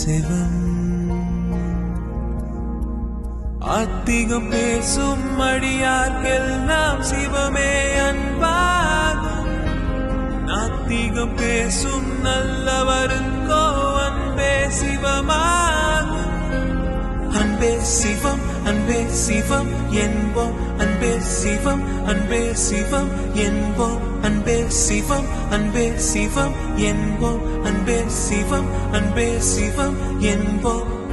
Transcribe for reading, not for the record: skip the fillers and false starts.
சிவம். அதிகம் பேசும் அடியார்க்கெல்லாம் சிவமே அன்பாகும். நாத்திகம் பேசும் நல்லவருக்கோ அன்பே சிவமாகும். அன்பே சிவம் அன்பே சிவம் என்போம், அன்பே சிவம் அன்பே சிவம் என்போம், அன்பே சிவம் அன்பே சிவம் என்போம், அன்பே சிவம் அன்பே சிவம் என்போம்.